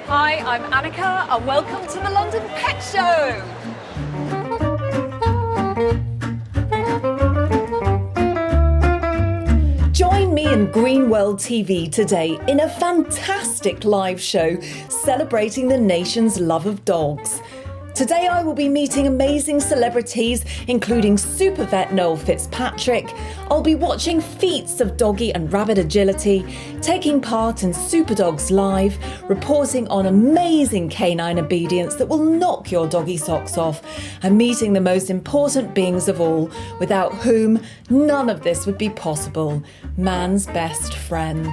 Hi, I'm Anneka and welcome to the London Pet Show. Join me and Green World TV today in a fantastic live show celebrating the nation's love of dogs. Today I will be meeting amazing celebrities, including SuperVet Noel Fitzpatrick. I'll be watching feats of doggy and rabbit agility, taking part in SuperDogs Live, reporting on amazing canine obedience that will knock your doggy socks off, and meeting the most important beings of all, without whom none of this would be possible, man's best friend.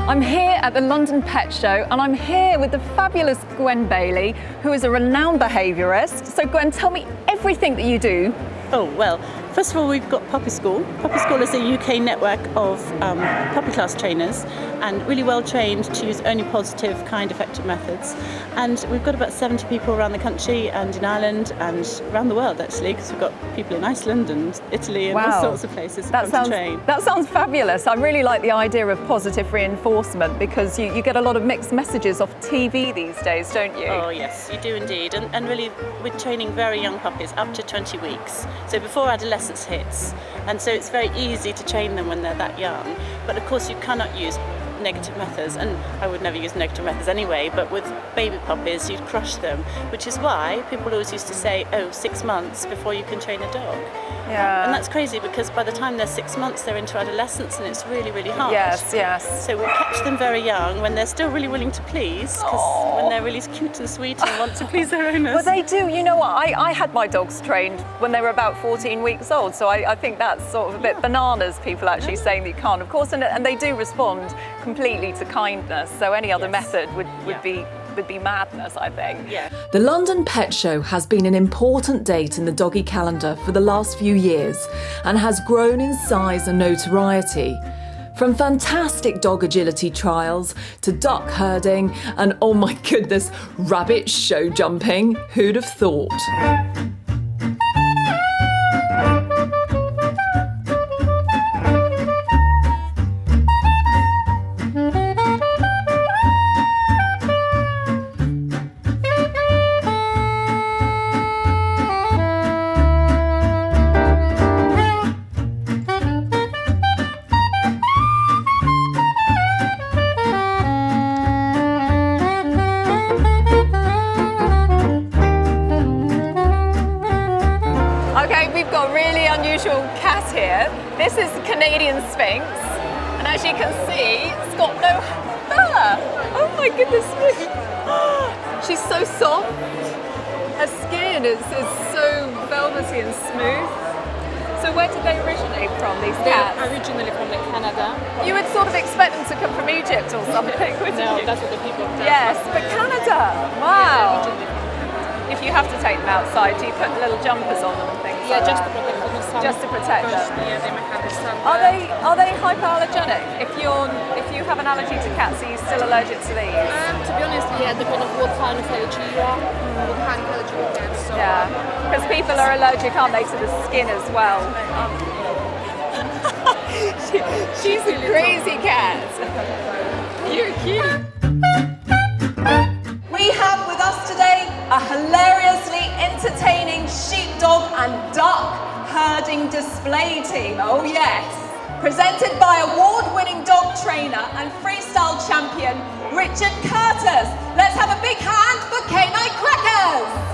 I'm here at the London Pet Show and I'm here with the fabulous Gwen Bailey, who is a renowned behaviourist. So Gwen, tell me everything that you do. Oh, well, first of all, we've got Puppy School. Puppy School is a UK network of puppy class trainers and really well trained to use only positive, kind, effective methods. And we've got about 70 people around the country and in Ireland and around the world, actually, because we've got people in Iceland and Italy and all sorts of places that come to train. That sounds fabulous. I really like the idea of positive reinforcement because you get a lot of mixed messages off TV these days, don't you? Oh, yes, you do indeed. And really, we're training very young puppies up to 20 weeks. So before adolescence hits. And so it's very easy to train them when they're that young. But of course, you cannot use negative methods, and I would never use negative methods anyway, but with baby puppies you'd crush them, which is why people always used to say, 6 months before you can train a dog. Yeah. And that's crazy because by the time they're 6 months they're into adolescence and it's really, really hard. Yes. So we'll catch them very young when they're still really willing to please, because when they're really cute and sweet and want to please their owners. Well, they do. You know what? I had my dogs trained when they were about 14 weeks old, so I think that's sort of a bit bananas, people actually saying that you can't, of course, and they do respond completely to kindness, so any other method would be madness, I think. Yeah. The London Pet Show has been an important date in the doggy calendar for the last few years and has grown in size and notoriety. From fantastic dog agility trials to duck herding and, oh my goodness, rabbit show jumping. Who'd have thought? Okay, we've got a really unusual cat here. This is the Canadian Sphinx, and as you can see, it's got no fur. Oh my goodness me. She's so soft. Her skin is so velvety and smooth. So where did they originate from, these cats? They're originally from Canada. You would sort of expect them to come from Egypt or something, wouldn't No, you? that's what the people tell us. Yes, but Canada. Wow. Originally from If you have to take them outside, do you put little jumpers on them and things like just that? to protect them from sun. Just to protect Because, them. Yeah, they might have the sun. Are they hypoallergenic? If you have an allergy to cats, are you still allergic to these? To be honest, depending on what kind of allergy you are, what kind of allergy you get. So, Yeah, because people are allergic, aren't they, to the skin as well? She's a crazy cat. You're cute. We have with us today a hilariously entertaining sheepdog and duck herding display team. Oh yes. Presented by award-winning dog trainer and freestyle champion Richard Curtis. Let's have a big hand for Canine Crackers.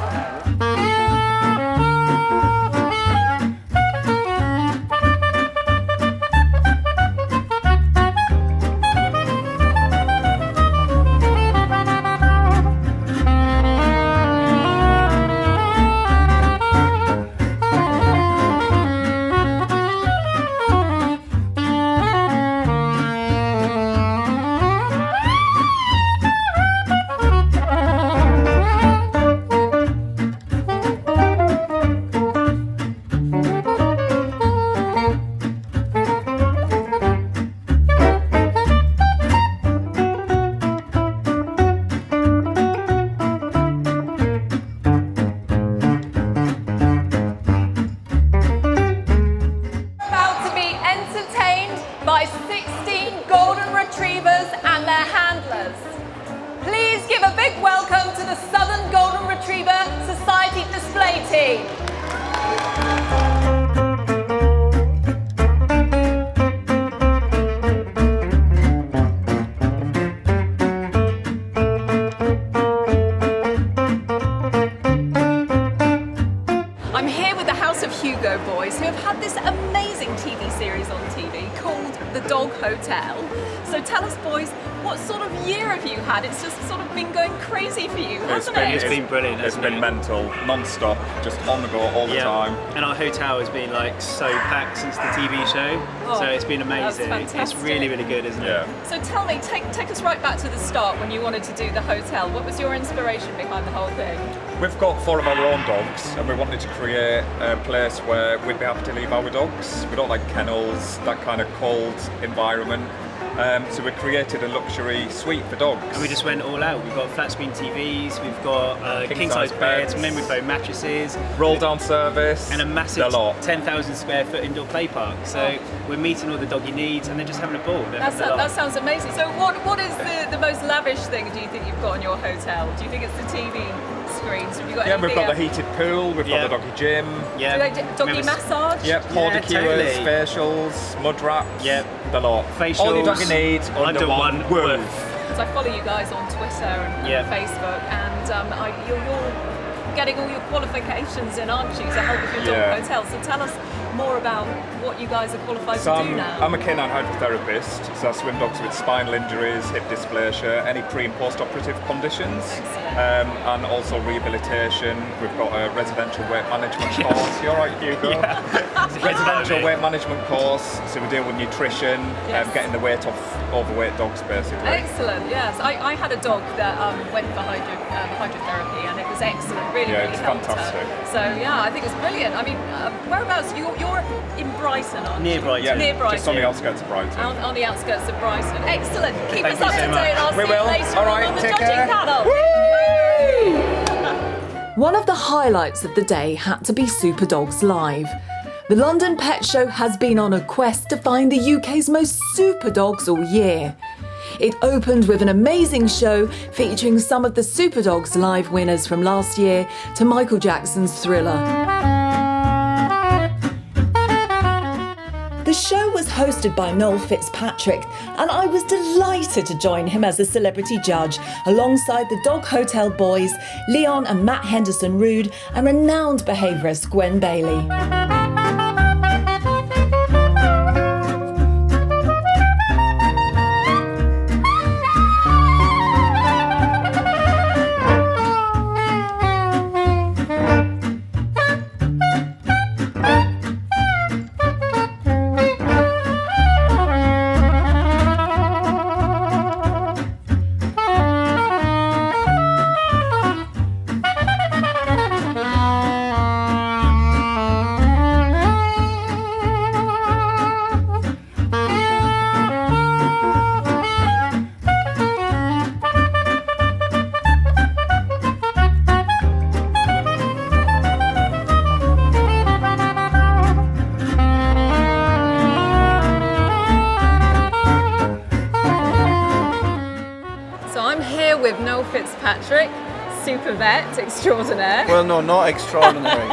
by 16 golden retrievers and their handlers. Please give a big welcome to the Southern Golden Retriever Society display team. I'm here with the House of Hugo boys who have had this amazing TV series on TV called The Dog Hotel. So tell us, boys, what sort of year have you had? It's just sort of been going crazy for you, hasn't it? It's been brilliant. It's been mental, non-stop, just on the go all the time. And our hotel has been like so packed since the TV show, so it's been amazing. That's It's really, really good, isn't it? So tell me, take us right back to the start when you wanted to do the hotel. What was your inspiration behind the whole thing? We've got 4 of our own dogs, and we wanted to create a place where we'd be happy to leave our dogs. We don't like kennels, that kind of cold environment. So we created a luxury suite for dogs. And we just went all out. We've got flat screen TVs, we've got king-size beds, memory foam mattresses, roll-down service, and a massive 10,000 square foot indoor play park. So we're meeting all the doggy needs and they're just having a ball. That sounds amazing. So what is the most lavish thing do you think you've got in your hotel? Do you think it's the TV screens? Have you got we've got the heated pool, we've got the doggy gym. Doggy massage? Pedicures, facials, mud wraps. The lot. Facials. All your doggy needs under one roof. So I follow you guys on Twitter and Facebook, and you're getting all your qualifications in, aren't you, to help with your dog hotel? So tell us more about what you guys are qualified to do now. I'm a canine hydrotherapist, so I swim dogs with spinal injuries, hip dysplasia, any pre and post-operative conditions, and also rehabilitation. We've got a residential weight management course. You're right, Hugo. Residential weight management course, so we deal with nutrition, getting the weight off overweight dogs, basically. Excellent, yes. I had a dog that went for hydrotherapy, and it was excellent. Really it's helped fantastic. her. So I think it's brilliant. I mean, whereabouts? You're in Brighton, aren't you? Near Brighton. Near Brighton. Just on the outskirts of Brighton. On the outskirts of Brighton. Excellent. Keep us you up so to much. date, and I'll We see you will. later All right, on the take judging care. panel. One of the highlights of the day had to be SuperDogs Live. The London Pet Show has been on a quest to find the UK's most super dogs all year. It opened with an amazing show featuring some of the SuperDogs Live winners from last year to Michael Jackson's Thriller. The show was hosted by Noel Fitzpatrick, and I was delighted to join him as a celebrity judge alongside the Dog Hotel boys, Leon and Matt Henderson-Rood, and renowned behaviourist Gwen Bailey. With Noel Fitzpatrick, SuperVet extraordinaire. Well, no, not extraordinary.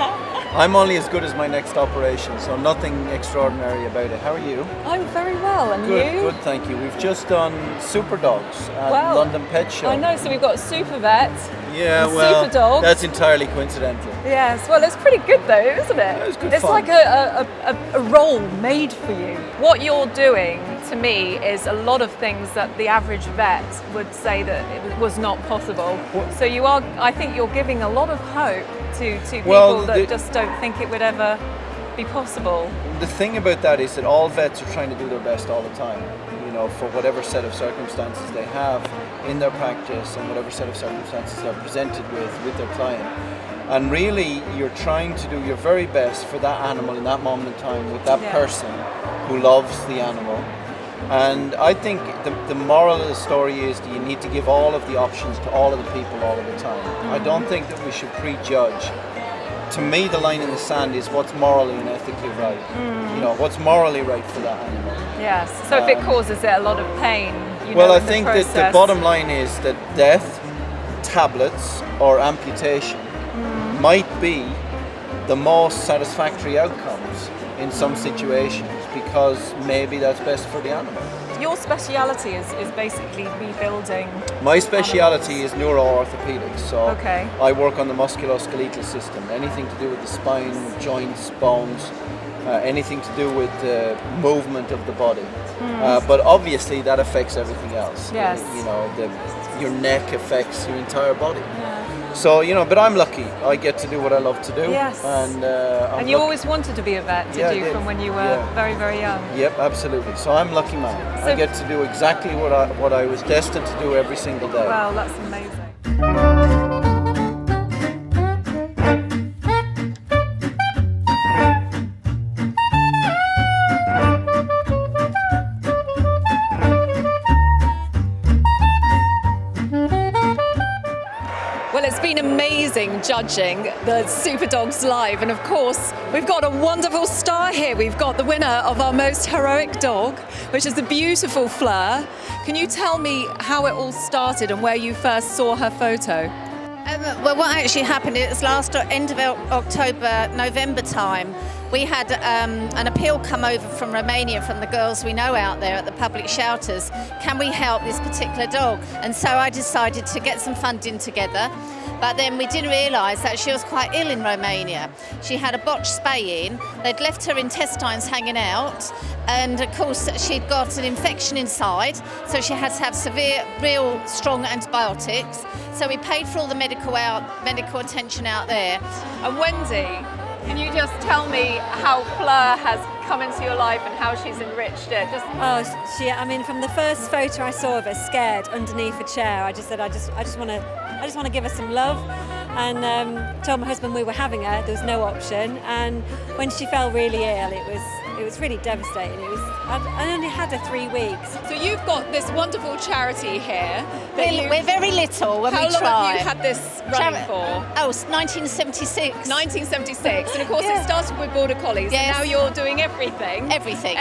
I'm only as good as my next operation, so nothing extraordinary about it. How are you? I'm very well, and Good, you? good, thank you. We've just done SuperDogs at London Pet Show. I know, so we've got SuperVet, Yeah, and well, SuperDogs. that's entirely coincidental. Yes, well, it's pretty good though, isn't it? It was good It's fun. like a role made for you. What you're doing, to me, is a lot of things that the average vet would say that it was not possible. So you are, I think you're giving a lot of hope to people that just don't think it would ever be possible. The thing about that is that all vets are trying to do their best all the time, you know, for whatever set of circumstances they have in their practice and whatever set of circumstances they're presented with their client. And really, you're trying to do your very best for that animal in that moment in time with that person who loves the animal. And I think the moral of the story is that you need to give all of the options to all of the people all of the time. I don't think that we should prejudge. To me, the line in the sand is what's morally and ethically right. You know, what's morally right for that animal. Yes. So if it causes it a lot of pain, Well, I in the think that the process- bottom line is that death, tablets, or amputation might be the most satisfactory outcomes in some situations, because maybe that's best for the animal. Your speciality is basically rebuilding. My speciality is neuro-orthopedics, so Okay. I work on the musculoskeletal system, anything to do with the spine, joints, bones, anything to do with the movement of the body. But obviously that affects everything else. Yes. Your neck affects your entire body. So, but I'm lucky. I get to do what I love to do. Yes. And And you always wanted to be a vet, did Yeah, I you, did. from when you were Yeah. very, very young? Yep, absolutely. So I'm lucky man. So- I get to do exactly what I was destined to do every single day. Well, that's amazing. Well, it's been amazing judging the SuperDogs live, and of course we've got a wonderful star here. We've got the winner of our most heroic dog, which is the beautiful Fleur. Can you tell me how it all started and where you first saw her photo? Well, what actually happened is end of October, November time, we had an appeal come over from Romania from the girls we know out there at the public shelters. Can we help this particular dog? And so I decided to get some funding together. But then we didn't realise that she was quite ill in Romania. She had a botched spay-in. They'd left her intestines hanging out. And of course, she'd got an infection inside. So she had to have severe, real strong antibiotics. So we paid for all the medical attention out there. And Wendy, can you just tell me how Fleur has come into your life and how she's enriched it? From the first photo I saw of her scared underneath a chair, I just said, I just want to give her some love, and told my husband we were having her. There was no option, and when she fell really ill, it was really devastating. I only had her 3 weeks. So you've got this wonderful charity here. We're very little when we try. How long have you had this running for? Oh, 1976. 1976, and of course it started with Border Collies, Yes. and now you're doing everything. Everything.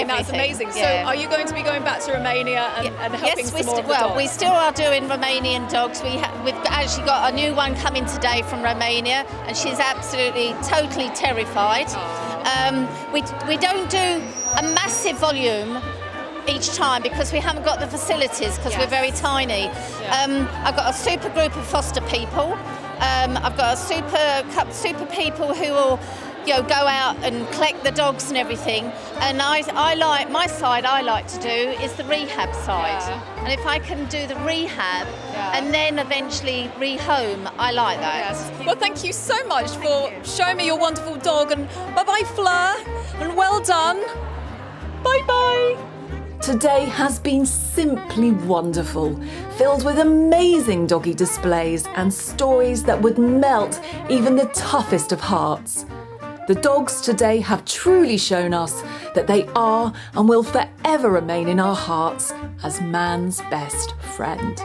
That's amazing. So yeah. are you going to be going back to Romania and helping Yes, some more of the dogs? we still are doing Romanian dogs. We've actually got a new one coming today from Romania, and she's absolutely, totally terrified. We don't do a massive volume each time because we haven't got the facilities, because we're very tiny. I've got a super group of foster people. I've got a super people who will go out and collect the dogs and everything. And I like to do is the rehab side. Yeah. And if I can do the rehab and then eventually rehome, I like that. Yes. Well, thank you so much for showing me your wonderful dog, and bye-bye Fleur, and well done. Bye-bye. Today has been simply wonderful, filled with amazing doggy displays and stories that would melt even the toughest of hearts. The dogs today have truly shown us that they are and will forever remain in our hearts as man's best friend.